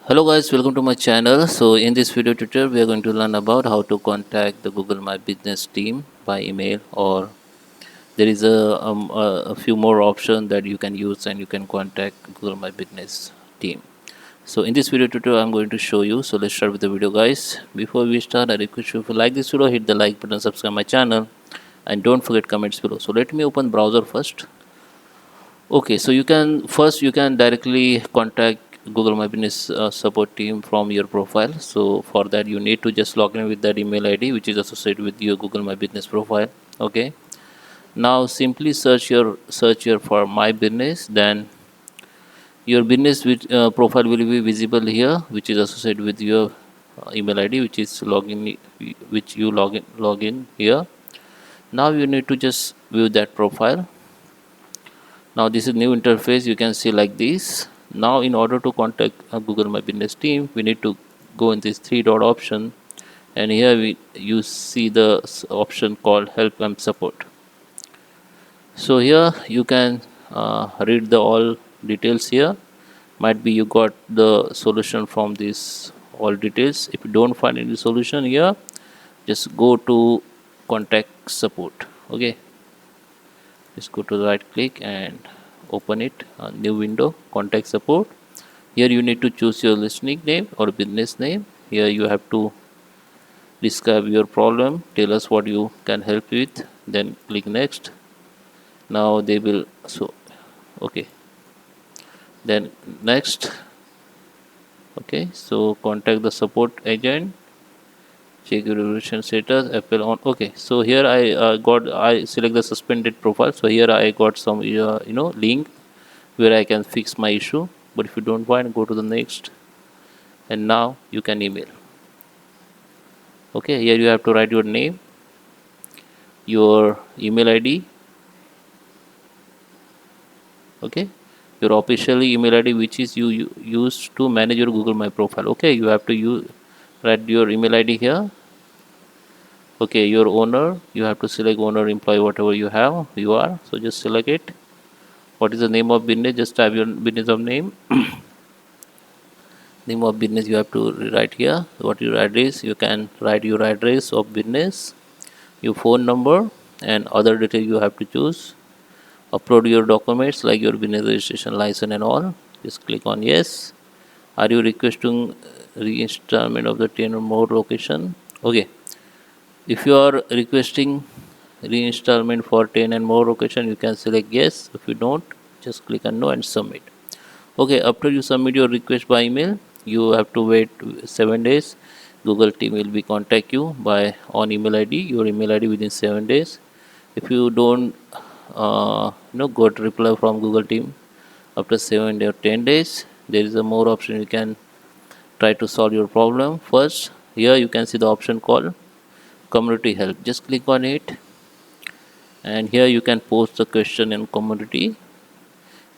Hello guys, welcome to my channel. So in this video tutorial we are going to learn about how to contact the Google My Business team by email, or there is a few more options that you can use and you can contact Google My Business team. So in this video tutorial I'm going to show you. So let's start with the video guys. Before we start, I request you, if you like this video, hit the like button, subscribe my channel, and don't forget comments below. So let me open browser first. Okay, so you can directly contact Google My Business support team from your profile. So for that you need to just log in with that email ID which is associated with your Google My Business profile. Okay, now simply search your for My Business. Then your business profile will be visible here, which is associated with your email ID, which is login, which you login here. Now you need to just view that profile. Now this is new interface, you can see like this. Now in order to contact Google My Business team, we need to go in this three dot option, and here you see the option called help and support. So here you can read the all details here. Might be you got the solution from this all details. If you don't find any solution here, just go to contact support. Okay, just go to the right click and open it, a new window, contact support. Here you need to choose your listening name or business name. Here you have to describe your problem, tell us what you can help with, then click next. Now they will, so okay, then next. Okay, so contact the support agent, check your evaluation status, apple on. Okay, so here I select the suspended profile. So here I got some link where I can fix my issue. But if you don't find, go to the next, and now you can email. Okay, here you have to write your name, your email ID. Okay, your official email ID which is you use to manage your Google My profile. Okay, you have to write your email ID here. Okay, your owner, you have to select owner, employee, whatever you are, so just select it. What is the name of business? Just type your business of name. Name of business you have to write here. What your address, you can write your address of business, your phone number, and other detail you have to choose. Upload your documents like your business registration license and all. Just click on yes. Are you requesting reinstallment of the 10 or more location? Okay, if you are requesting reinstallment for 10 and more location, you can select yes. If you don't, just click on no and submit. Okay, after you submit your request by email, you have to wait 7 days. Google team will be contact you by on email ID, your email ID within 7 days. If you don't got reply from Google team after 7 or 10 days, there is a more option. You can try to solve your problem. First, here you can see the option called community help. Just click on it, and here you can post the question in community,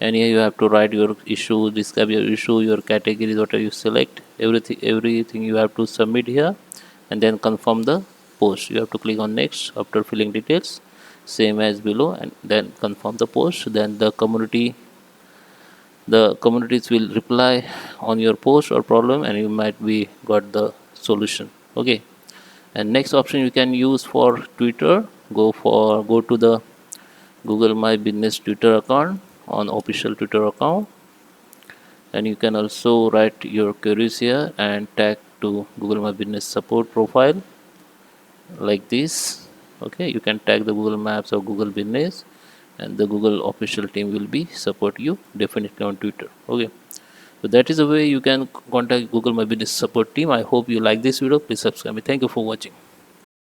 and here you have to write your issue, describe your issue, your categories, whatever you select, everything you have to submit here, and then confirm the post. You have to click on next after filling details, same as below, and then confirm the post. Then the communities will reply on your post or problem, and you might be got the solution. Okay, and next option you can use for Twitter. Go to the Google My Business Twitter account, on official Twitter account, and you can also write your queries here and tag to Google My Business support profile like this. Okay, you can tag the Google Maps or Google Business, and the Google official team will be support you definitely on Twitter. Okay, so that is the way you can contact Google My Business support team. I hope you like this video. Please subscribe me. Thank you for watching.